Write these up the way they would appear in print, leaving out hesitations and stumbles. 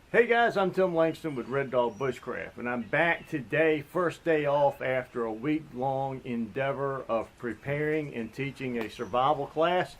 Hey guys, I'm Tim Langston with Red Dog Bushcraft, and I'm back today, first day off after a week-long endeavor of preparing and teaching a survival class.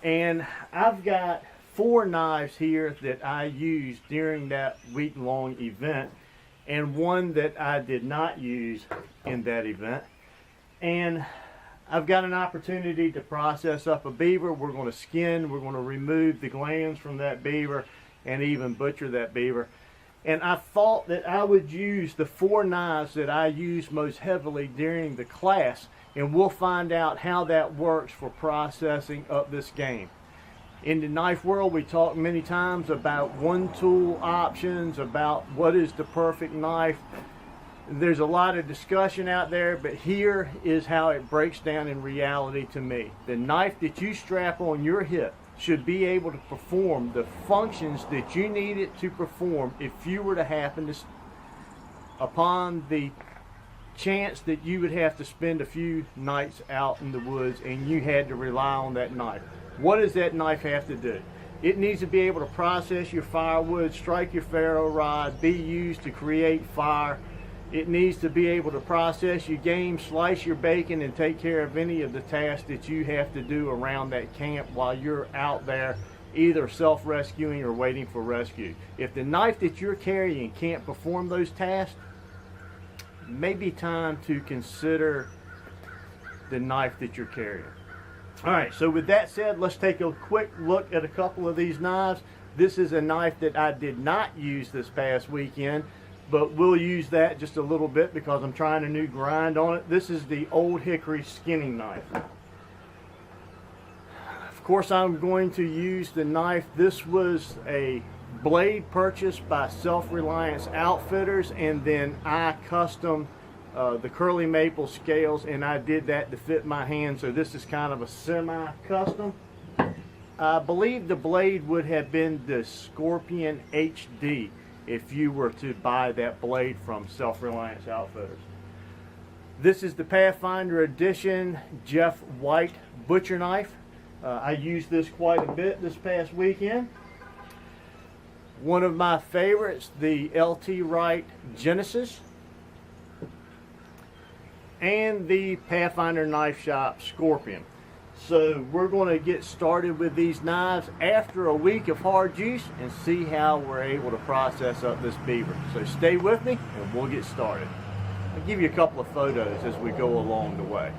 And I've got 4 knives here that I used during that week-long event, and one that I did not use in that event. And I've got an opportunity to process up a beaver. We're going to skin, we're going to remove the glands from that beaver, and even butcher that beaver. And I thought that I would use the 4 knives that I used most heavily during the class, and we'll find out how that works for processing up this game. In the knife world, we talk many times about one tool options, about what is the perfect knife. There's a lot of discussion out there, but here is how it breaks down in reality to me. The knife that you strap on your hip should be able to perform the functions that you need it to perform if you were to happen to, upon the chance that you would have to spend a few nights out in the woods and you had to rely on that knife. What does that knife have to do? It needs to be able to process your firewood, strike your ferro rod, be used to create fire. It needs to be able to process your game, slice your bacon, and take care of any of the tasks that you have to do around that camp while you're out there either self-rescuing or waiting for rescue. If the knife that you're carrying can't perform those tasks, maybe time to consider the knife that you're carrying. Alright, so with that said, let's take a quick look at a couple of these knives. This is a knife that I did not use this past weekend, but we'll use that just a little bit because I'm trying a new grind on it. This is the Old Hickory skinning knife. Of course, I'm going to use the knife. This was a blade purchased by Self-Reliance Outfitters, and then I custom the curly maple scales, and I did that to fit my hand, so this is kind of a semi-custom. I believe the blade would have been the Scorpion HD if you were to buy that blade from Self-Reliance Outfitters. This is the Pathfinder Edition Jeff White Butcher Knife. I used this quite a bit this past weekend. One of my favorites, the LT Wright Genesis, and the Pathfinder Knife Shop Scorpion. So we're going to get started with these knives after a week of hard use and see how we're able to process up this beaver. So stay with me and we'll get started. I'll give you a couple of photos as we go along the way.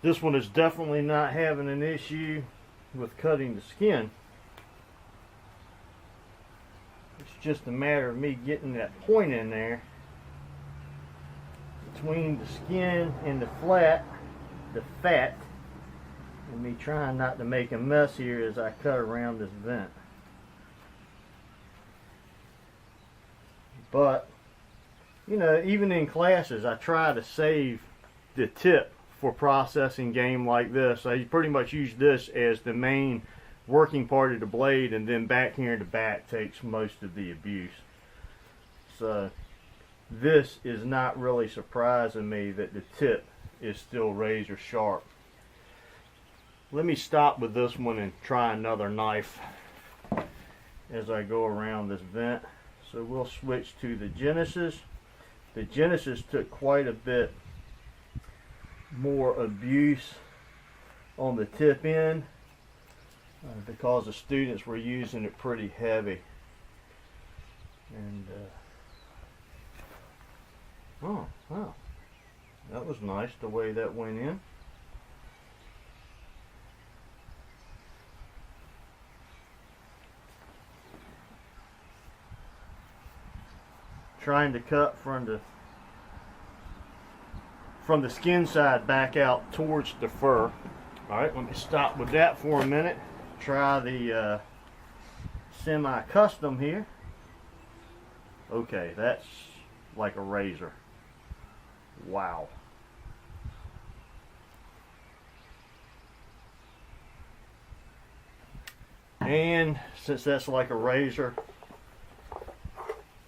This one is definitely not having an issue with cutting the skin. It's just a matter of me getting that point in there between the skin and the fat, and me trying not to make a mess here as I cut around this vent. But, you know, even in classes, I try to save the tip for processing game like this. I pretty much use this as the main working part of the blade, and then back here in the back takes most of the abuse. So this is not really surprising me that the tip is still razor sharp. Let me stop with this one and try another knife as I go around this vent. So we'll switch to the Genesis. The Genesis took quite a bit more abuse on the tip end. because the students were using it pretty heavy. And oh wow, that was nice the way that went in. Trying to cut from the skin side back out towards the fur. Alright, let me stop with that for a minute. Try the semi-custom here. Okay, that's like a razor. Wow. And since that's like a razor,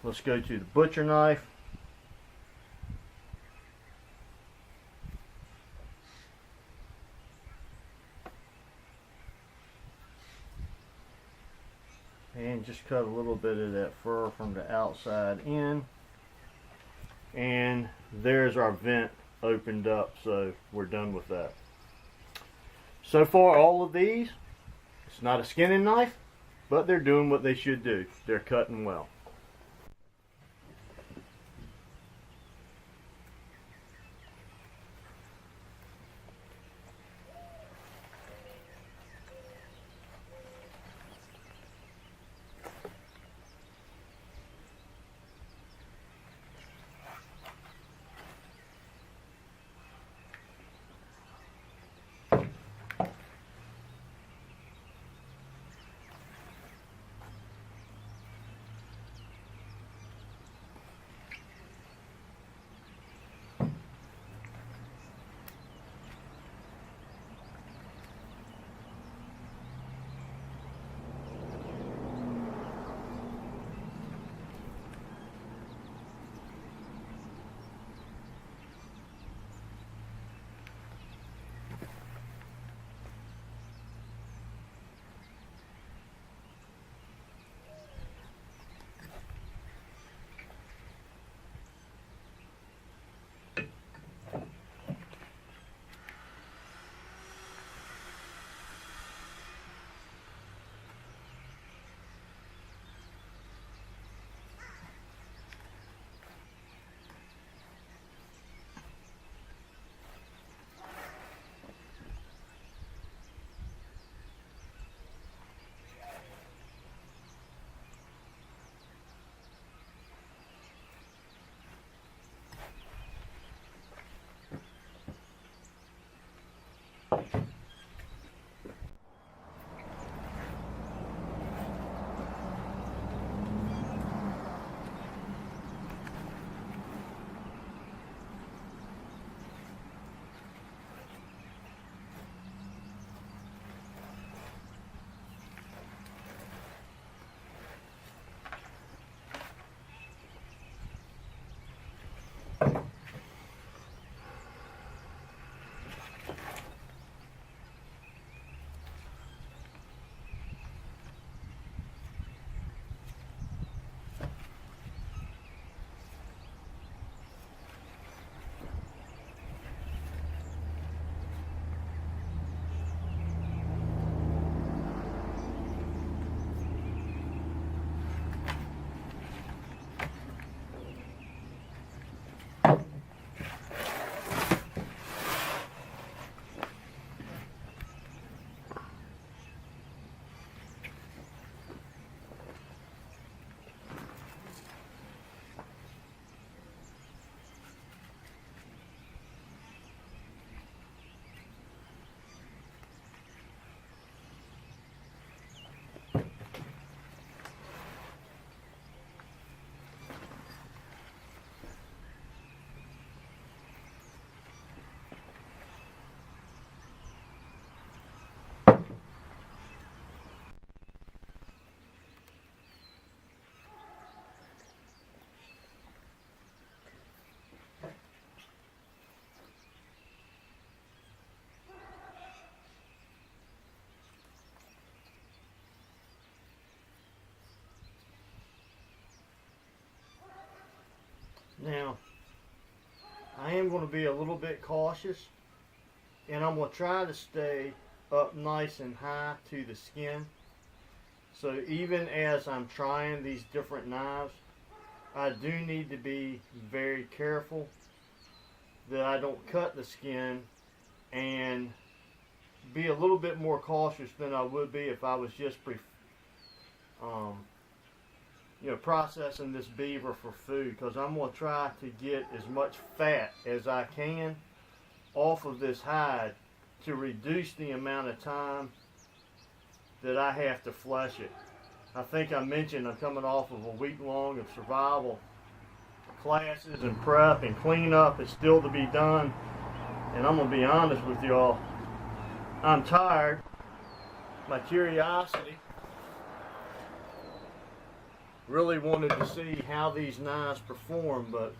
let's go to the butcher knife. And just cut a little bit of that fur from the outside in. And there's our vent opened up, so we're done with that. So far, all of these, it's not a skinning knife, but they're doing what they should do. They're cutting well. Now, I am going to be a little bit cautious, and I'm going to try to stay up nice and high to the skin. So even as I'm trying these different knives, I do need to be very careful that I don't cut the skin, and be a little bit more cautious than I would be if I was just processing this beaver for food, because I'm going to try to get as much fat as I can off of this hide to reduce the amount of time that I have to flesh it. I think I mentioned I'm coming off of a week long of survival classes and prep and cleanup is still to be done, and I'm going to be honest with y'all, I'm tired. My curiosity really wanted to see how these knives perform, but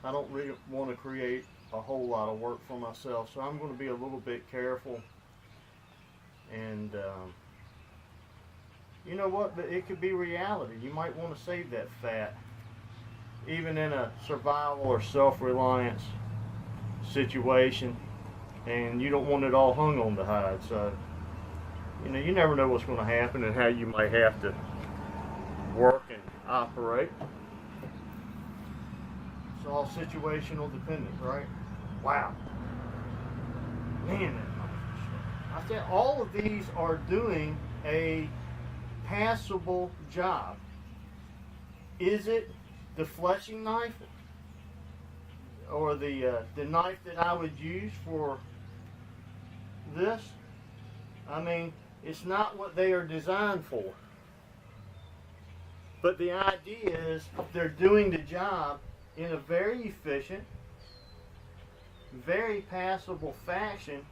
I don't really want to create a whole lot of work for myself, so I'm going to be a little bit careful. And you know what, but it could be reality. You might want to save that fat even in a survival or self-reliance situation, and you don't want it all hung on the hide. So you never know what's going to happen and how you might have to work and operate. It's all situational dependent, right? Wow, man, I said all of these are doing a passable job. Is it the fleshing knife or the knife that I would use for this? I mean, it's not what they are designed for. But the idea is they're doing the job in a very efficient, very passable fashion,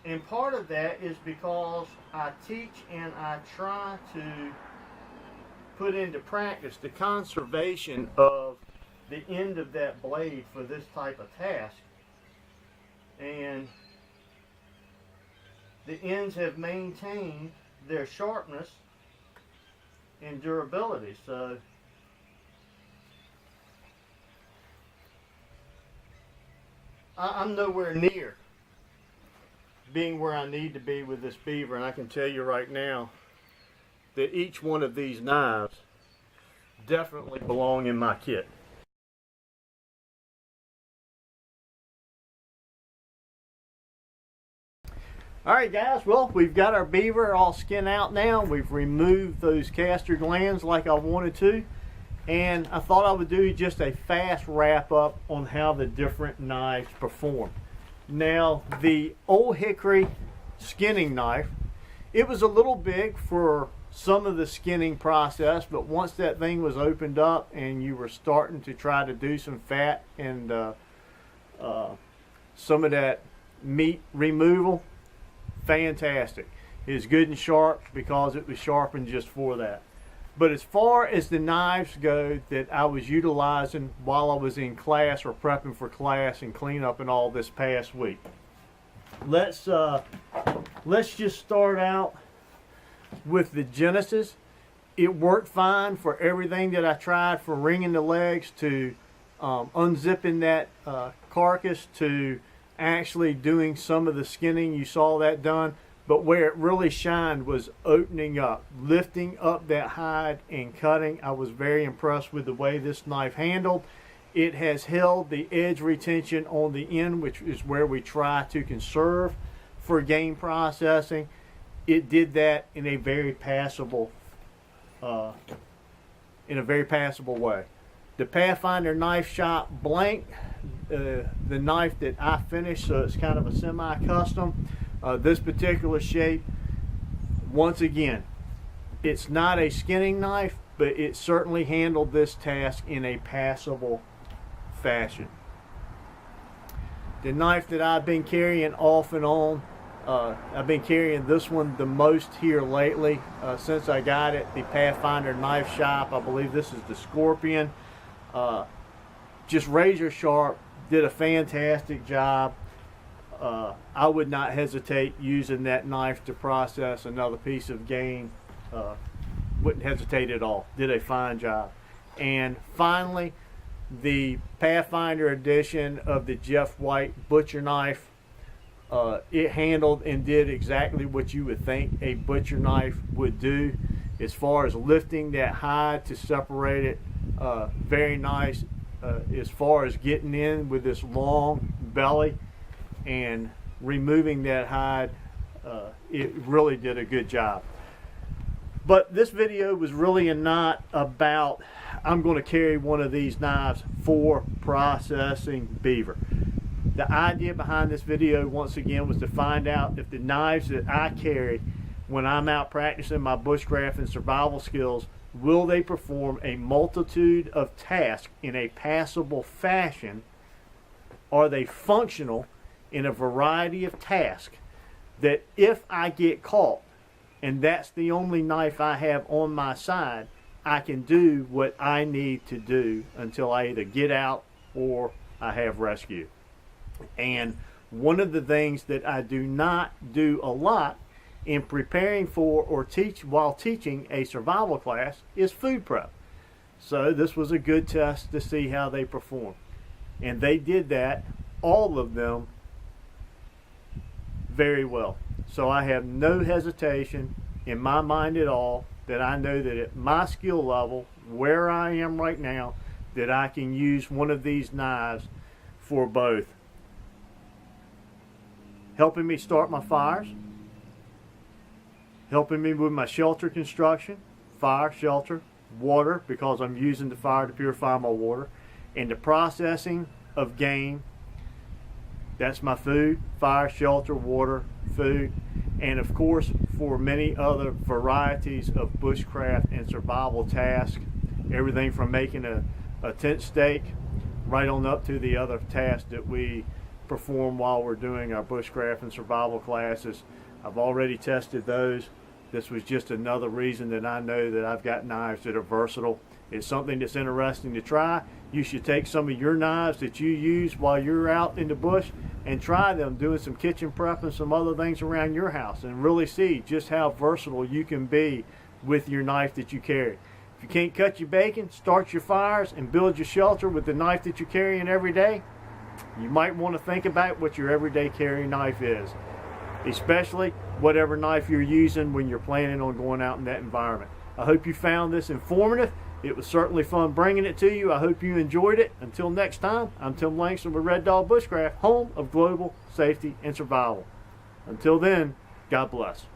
and part of that is because I teach and I try to put into practice the conservation of the end of that blade for this type of task. And the ends have maintained their sharpness and durability. So I'm nowhere near being where I need to be with this beaver, and I can tell you right now that each one of these knives definitely belong in my kit. Alright guys, well, we've got our beaver all skinned out now. We've removed those castor glands like I wanted to, and I thought I would do just a fast wrap up on how the different knives perform. Now, the old hickory skinning knife, it was a little big for some of the skinning process, but once that thing was opened up and you were starting to try to do some fat and some of that meat removal, fantastic. It's good and sharp because it was sharpened just for that. But as far as the knives go that I was utilizing while I was in class or prepping for class and cleanup and all this past week, let's just start out with the Genesis. It worked fine for everything that I tried, from wringing the legs to unzipping that carcass to actually doing some of the skinning. You saw that done. But where it really shined was opening up, lifting up that hide and cutting. I was very impressed with the way this knife handled. It has held the edge retention on the end, which is where we try to conserve for game processing. It did that in a very passable, way. The Pathfinder Knife Shop blank, the knife that I finished, so it's kind of a semi-custom. This particular shape, once again, it's not a skinning knife, but it certainly handled this task in a passable fashion. The knife that I've been carrying off and on, I've been carrying this one the most here lately since I got it, the Pathfinder Knife Shop. I believe this is the Scorpion. Just razor sharp, did a fantastic job. I would not hesitate using that knife to process another piece of game. Wouldn't hesitate at all. Did a fine job. And finally, the Pathfinder edition of the Jeff White Butcher Knife. It handled and did exactly what you would think a butcher knife would do as far as lifting that hide to separate it. Very nice as far as getting in with this long belly and removing that hide. It really did a good job. But this video was really not about I'm going to carry one of these knives for processing beaver. The idea behind this video, once again, was to find out if the knives that I carry when I'm out practicing my bushcraft and survival skills, will they perform a multitude of tasks in a passable fashion? Are they functional in a variety of tasks that if I get caught and that's the only knife I have on my side, I can do what I need to do until I either get out or I have rescue? And one of the things that I do not do a lot in preparing for or while teaching a survival class is food prep. So this was a good test to see how they perform. And they did that, all of them, very well. So I have no hesitation in my mind at all that I know that at my skill level, where I am right now, that I can use one of these knives for both helping me start my fires, helping me with my shelter construction, fire, shelter, water, because I'm using the fire to purify my water, and the processing of game. That's my food, fire, shelter, water, food, and of course for many other varieties of bushcraft and survival tasks, everything from making a tent stake right on up to the other tasks that we perform while we're doing our bushcraft and survival classes. I've already tested those. This was just another reason that I know that I've got knives that are versatile. It's something that's interesting to try. You should take some of your knives that you use while you're out in the bush and try them doing some kitchen prep and some other things around your house and really see just how versatile you can be with your knife that you carry. If you can't cut your bacon, start your fires, and build your shelter with the knife that you're carrying every day, you might want to think about what your everyday carry knife is, especially whatever knife you're using when you're planning on going out in that environment. I hope you found this informative. It was certainly fun bringing it to you. I hope you enjoyed it. Until next time, I'm Tim Langston with Red Dog Bushcraft, home of global safety and survival. Until then, God bless.